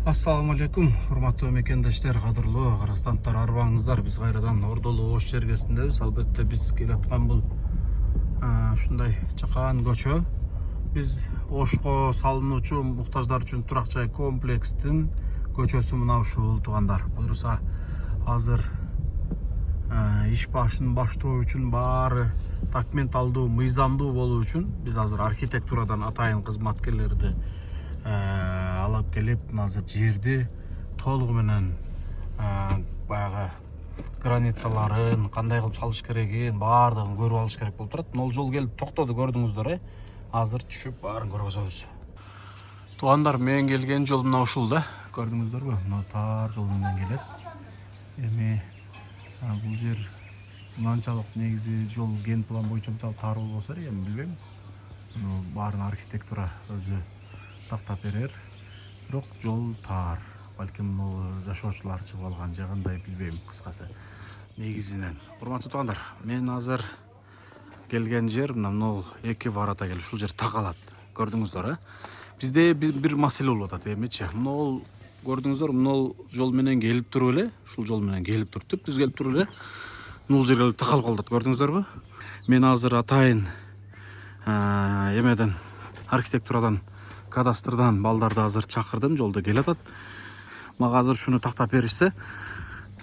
Assalamu алейкум, урматтуу мекендештер, кадырлуу карастанттар, арбаңыздар. Биз кайрадан Ордолуу Ош жергесиндебиз. Албетте биз келаткан бул ушундай чакан көчө. Биз Ошко салынуучу муктаждар үчүн турак жай комплекстин көчөсү мына ушул туугандар. Буюрса азыр иш башын баштоо үчүн баары документалдуу, мыйзамдуу болуу үчүн биз азыр архитектурадан атайын кызматкерлерди алып келип, азыр жерди толугу менен баягы границаларын кандай кылып салыш керегин баардыгын көрүп алыш керек болуп турат. Мол жол келип токтоду, көрдүңүздөр, азыр түшүп баарын көргөзөбүз. Туугандар, мен келген жол мына ушул да. Көрдүңүздөрбү? Мына тар жол менен келет. Эми бул жер мынчалык негизи жол ген план боюнча мынчалык тар болбосо эми билбейм. Баарын архитектура өзү тактап берер. Бирок жол тар. Балким жашоочулар чыгып алган же кандай билбейм, кыскасы. Негизинен. Урматтуу туугандар, мен азыр келген жер мына эки ворота келип ушул жер такалат. Көрдүңүздөр, Бизде бир маселе болуп атат эмичи. Мына көрдүңүздөр, мына жол менен келип туруп эле, ушул жол менен келип туруп, түп-түз келип туруп эле мына жерге такалып калат. Көрдүңүздөрбү? Мен азыр атайын эмеден, архитектурадан, кадастрдан балдарды азыр чакырдым, жолдо келатат. Мага азыр шуну тактап беришсе,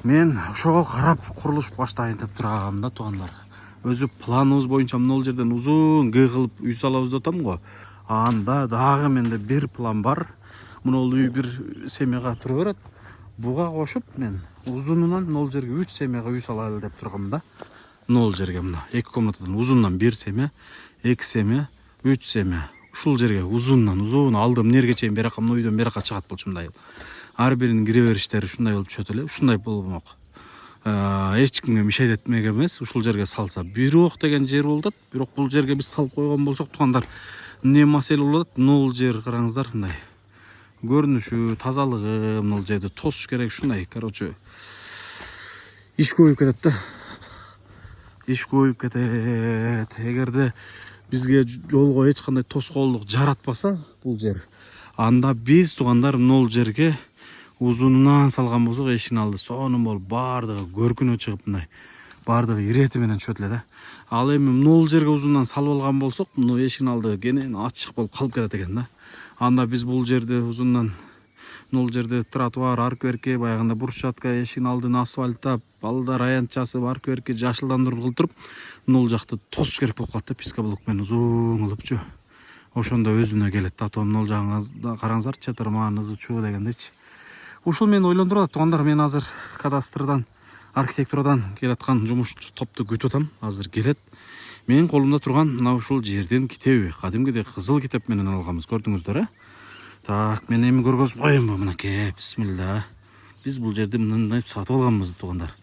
мен ошого карап курулуш баштайын деп турам да, туугандар. Өзү планыбыз боюнча мына жерден узун Г кылып үй салабыз деп атам го. Анда дагы менде бир план бар. Мына үй бир семьяга тура берет. Буга кошуп мен узунунан мына жерге 3 семьяга үй салалы деп тургам да. Мына жерге мына 2 комнатадан узундан 1 семья, 2 семья, 3 семья. Ушул жерге узундан узун алдым нерге чейин берака мына үйдөн берака чыгат болчу мындай. Ар биринин кире бериштери ушундай болуп түшөт эле. Ушундай болмок. Эч кимге мешайт этмек эмес, ушул жерге салса. Бирок деген жер болуп атат. Бирок бул жерге биз салып койгон болсок, туугандар, эмне маселе болуп атат? Мына жер караңыздар, мындай. Көрүнүшү, тазалыгы, мына жерди тосуш керек, ушундай. Короче, иш көбөйүп кетет да. Иш көбөйүп кетет. Эгерде бизге жолго эч кандай тоскоолдук жаратпаса бул жер, анда биз туугандар мына жерге узунунан салган болсок, эшигин алды сонун болуп баардыгы көркүнө чыгып, мындай баардыгы ирети менен түшөт эле да. Ал эми мына жерге узундан салып алган болсок, мына эшигин алды кенен ачык болуп калып кетет экен да. Анда биз бул жерде узундан мына жерде тротуар, аркверки, баягында брусчатка, эшигин алдын асфальттап, балдар аянтчасы, аркверки жашылдандыруу кылып туруп, мына жакты тосуш керек болуп калат да, пискаблок менен узун кылыпчы. Ошондо өзүнө келет. А то мына жагыңызда караңыздар, чатырман, ызы чуу дегендейчи. Ушул мени ойлондуруп атат, туугандар. Мен азыр кадастрдан, архитектурадан келаткан жумуш топту күтүп атам. Азыр келет. Менин колумда турган мына ушул жердин китеби, кадимкидей кызыл китеп менен алганбыз, көрдүңүздөр, Так, мен эми көргөзүп коеюнбу, мынакей, бисмилла. Биз бул жерди мындай сатып алганбыз, туугандар.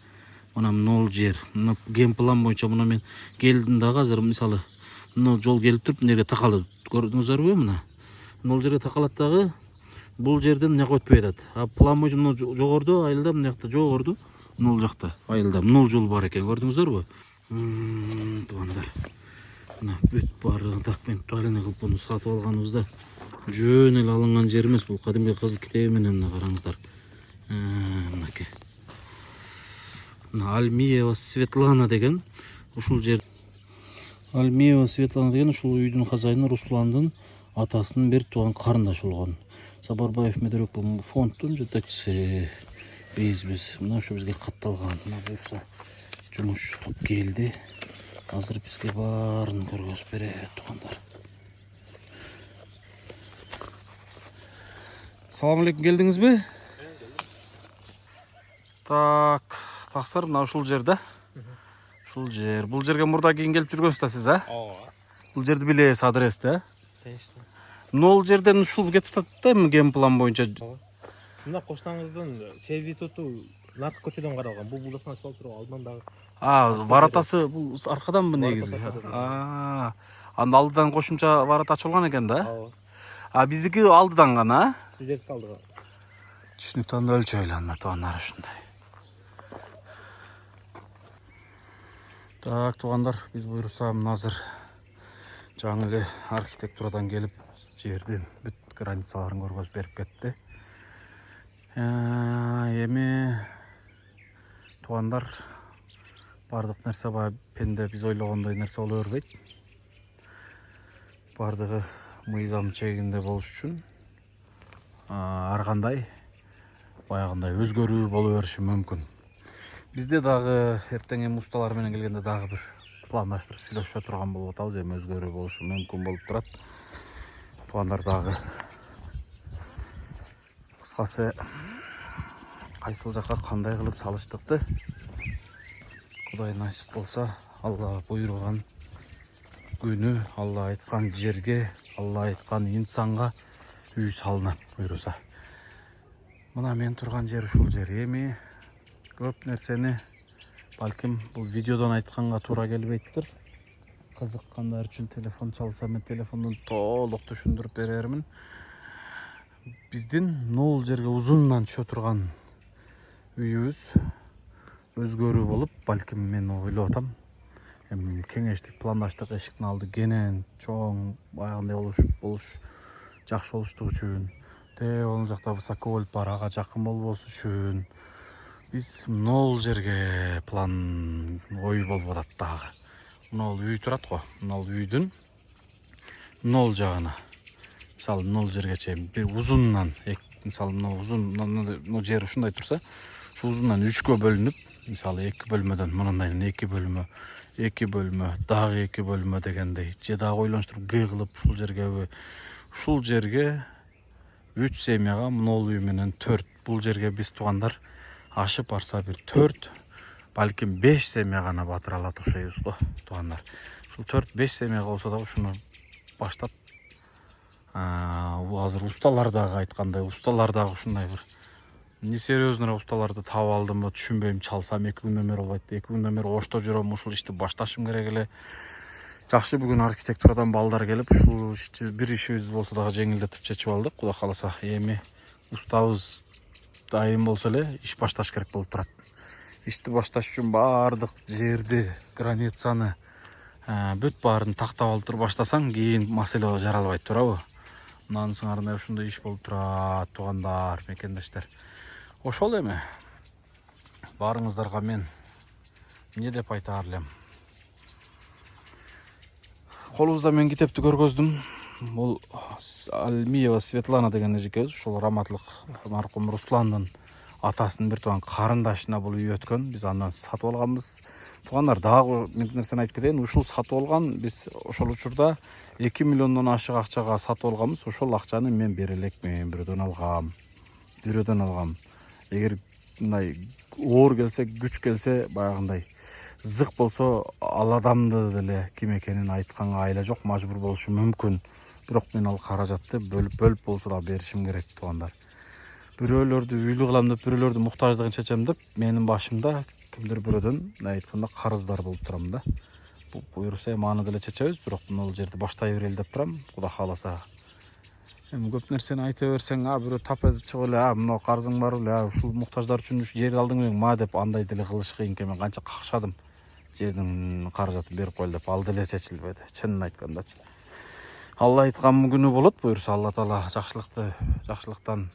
Мына жер, мына ген план боюнча мына мен келдим дагы азыр, мисалы, мына жол келип туруп, неге такалды, көрдүңүздөрбү, мына жерге такалат дагы, бул жерден эмне өтпөй атат. А план боюнча мына жогоруда, айылда, мына жакта жогоруда, мына жакта айылда мына жол бар экен, көрдүңүздөрбү? Туугандар. Мына бүт баардыгын документалдуу кылып буну сатып алганыбызда жөн эле алынган жер эмес, бул кадимки кызыл китеби менен мына караңыздар. Мынакей. Мына Альмиева Светлана деген ушул жер. Альмиева Светлана деген ушул үйдүн хозяйыны Русландын атасынын бир тууган карындашы болгон. Сапарбаев Медерек бул фонддун жетекчиси. Биз мына ушу бизге катталган. Мына буюрса жумуш топ келди. Азыр бизге баарын көргөзүп берет, туугандар. Салам алейкум, келдиңизби? Так, таксыр, мына ушул жер да. Ушул жер. Бул жерге мурда кийин келип жүргөнсүз да сиз, Ооба. Бул жерди билесиз, адрести, Конечно. Мына жерден ушул кетип атат да, эми ген план боюнча. Мына коштаңыздын сервитуту наркы көчөдөн каралган. Бул жактан чалып туруп алдынан дагы. Воротасы бул аркаданбы негизи? Анда алдыдан кошумча ворота ачылган экен да? Ооба. Биздики алдыдан гана, Сиздердики алдыга. Түшүнүктүү, анда өлчөйлү, анда туугандар ушундай. Так, туугандар, биз буюрса мына азыр жаңы эле архитектурадан келип жердин бүт границаларын көргөзүп берип кетти. Эми туугандар бардык нерсе баягы пенде биз ойлогондой нерсе боло бербейт. Бардыгы мыйзам чегинде болуш үчүн ар кандай баягындай өзгөрүү боло бериши мүмкүн. Бизде дагы эртең эми усталар менен келгенде дагы бир пландаштырып сүйлөшө турган болуп атабыз. Эми өзгөрүү болушу мүмкүн болуп турат. Туугандар дагы кыскасы кайсыл жака кандай кылып салыштыкты Кудай насип болса, Алла буйруган күнү, Алла айткан жерге, Алла айткан инсанга үй салынат буйруса. Мына мен турган жер ушул жер. Эми көп нерсени балким бул видеодон айтканга туура келбейттир. Кызыккандар үчүн телефон чалса, мен телефондон толук түшүндүрүп берермин. Биздин нол жерге узундан түшө турган үйүбүз өзгөрүү болуп, балким мен ойлоп атам. Эми кеңештик, пландаштык эшиктин алды кенен, чоң, баягындай болуш жакшы болуштугу үчүн, ол жакта высоколь бар, ага жакын болбош үчүн биз нол жерге план ой болуп атат дагы. Нол үй турат го. Нол үйдүн нол жагына. Мисалы, нол жерге чейин бир узундан, мисалы, мына жер ушундай турса, шу узундан 3кө бөлүнүп, мисалы 2 бөлмөдөн мынандайын 2 бөлмө, дагы 2 бөлмө дегендей, же дагы ойлонуштуруп Г кылып ушул жерге 3 семьяга нол үй менен 4. Бул жерге биз туугандар ашып барса бир 4, балким 5 семья гана батыра алат окшойбуз го, туугандар. Ушул 4-5 семья болсо да ушуну баштап азыр усталар дагы айткандай, усталар дагы ушундай бир несерьезный усталарды таап алдым, түшүнбөйм, чалсам 2 күндөн бери болбойт, 2 күндөн бери ошто жүрөм, ушул ишти башташым керек эле. Жакшы, бүгүн архитектурадан балдар келип, ушул ишти бир ишибиз болсо дагы жеңилдетип чечип алдык. Кудай кааласа, эми устабыз дайым болсо эле иш башташ керек болуп турат. Ишти башташ үчүн баардык жерди, границаны бүт баарын тактап алып туруп баштасаң, кийин маселе жаралбайт туурабы? Мынанын сыңарындай ушундай иш болуп турат, туугандар, мекендештер. Ошол эми баарыңыздарга мен эмне деп айтаар элем? Колубузда мен китепти көргөздүм. Бул Альмиева Светлана деген эжекебиз, ушул раматлык маркум Русландын атасынын бир тууган карындашына бул үй өткөн. Биз андан сатып алганбыз. Туугандар, дагы мен нерсени айтып кетейин. Ушул сатып алган, биз ошол учурда 2 миллиондон ашык акчага сатып алганбыз. Ошол акчаны мен бере элекмин, бирөөдөн алгам. Эгер мындай оор келсе, күч келсе, баягындай зык болсо, ал адамды деле ким экенин айтканга айла жок, мажбур болушу мүмкүн. Бирок мен ал каражатты бөлүп болсо да беришим керек, туугандар. Бирөөлөрдү үйлүү кылам деп, бирөөлөрдүн муктаждыгын чечем деп, менин башымда кимдир бирөөдөн айтканда карыздар болуп турам да. Буюрса эми аны деле чечебиз, бирок бул жерди баштай берели деп турам, Кудай кааласа. Эми көп нерсени айта берсең, бирөө тап этип чыгып эле, мына карызың бар эле, ушул муктаждар үчүн ушу жерди алдың элең ма деп, андай деле кылыш кыйын экен. Мен канча какшадым, жердин каражатын берип койгула деп, ал деле чечилбеди, чынын айткандачы. Алла айткан күнү болот, буюрса Алла Таала жакшылыктан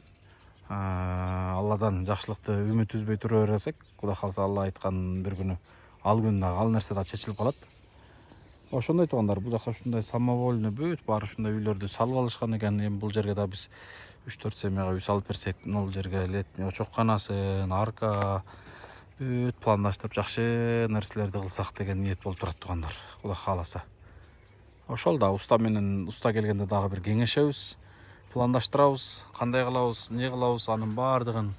Алладан жакшылыкты үмүт үзбөй тура берсек, Кудай кааласа Алла айткан бир күнү ал күн дагы ал нерсе дагы чечилип калат. Ошондой туугандар, бул жака ушундай самовольный бүт баары ушундай үйлөрдү салып алышкан экен. Эми бул жерге да биз 3-4 семьяга үй салып берсек, бул жерге летний очокканасын, арка бүт пландаштырып жакшы нерселерди кылсак деген ниет болуп турат, туугандар. Кудай кааласа. Ошол да уста келгенде дагы бир кеңешебиз, пландаштырабыз, кандай кылабыз, эмне кылабыз, анын баардыгын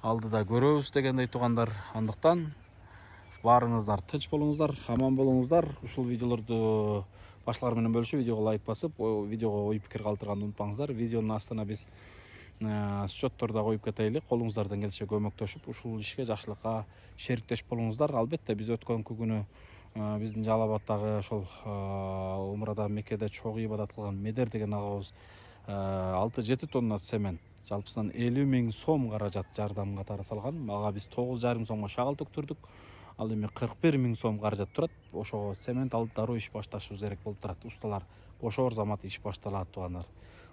алдыда көрөбүз дегендей, туугандар. Андыктан баарыңыздар тынч болуңуздар, аман болуңуздар. Ушул видеолорду башкалар менен бөлүшүп, видеого лайк басып, видеого ой пикир калтырганды унутпаңыздар. Видеонун астына биз счеттор да коюп кетели. Колуңуздардан келиши көмөктөшүп, ушул ишке жакшылыкка шериктеш болуңуздар. Албетте биз өткөнкү күнү биздин Жалал Абаддагы ошол умрада Меккеде чогуу ибадат кылган Медер деген агабыз 6-7 тонна цемент, жалпысынан 50 000 сом каражат жардам катары салган. Ага биз 9,5 сомго шагыл төктүрдүк. Ал эми 41 000 сом каражат турат. Ошого цемент алып дароо иш башташыбыз керек болуп турат. Усталар бошоор замат иш башталат, туугандар.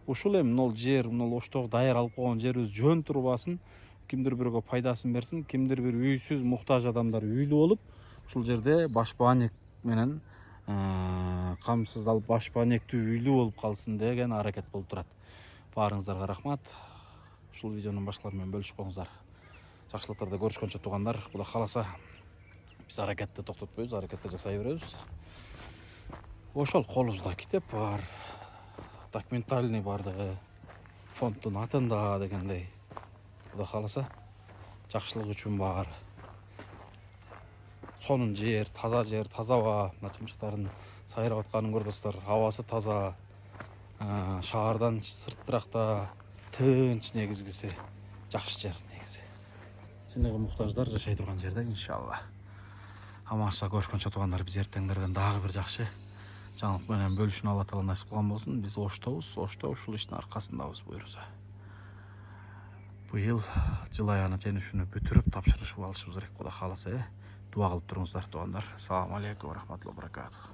ушул эми мынол жер, мынол оштогу даяр алып койгон жерибиз жөн турбасын, кимдир бирөөгө пайдасын берсин, кимдир бир үйсүз муктаж адамдар үйлүү болуп ушул жерде башпаанек менен камсыздалып башпаанектүү үйлүү болуп калсын деген аракет болуп турат. Баарыңыздарга рахмат. Ушул видеонун башкалар менен бөлүшкөнүңүздар. Жакшылыктарда көрүшкөнчө туугандар, Кудай кааласа биз аракетти токтотпойбуз, аракетти жасай беребиз. Ошол колубузда китеп бар, документальный бардыгы, фонддун атында дегендей. Кудай кааласа жакшылык үчүн бар. Сонун жер, таза аба, мына чымчыктардын сайрап атканын көрдүңүздөр, абасы таза. Шаардан сырттыракта тынч, негизгиси жакшы жер негизи. Сенеге муктаждар жашай турган жерде иншалла. Аманча көрүшкөнчө туугандар, биз эртеңдерден дагы бир жакшы жаңылык менен бөлүшүүнү Алла таала насип кылган болсун. Биз Оштобуз, Ошто ушул иштин аркасындабыз буюрса. Быйыл жыл аягына чейин ушуну бүтүрүп тапшырышып алышыбыз керек, Кудай кааласа. Дуа кылып туруңуздар туугандар. Салам алейкум ва рахматуллахи ва баракатух.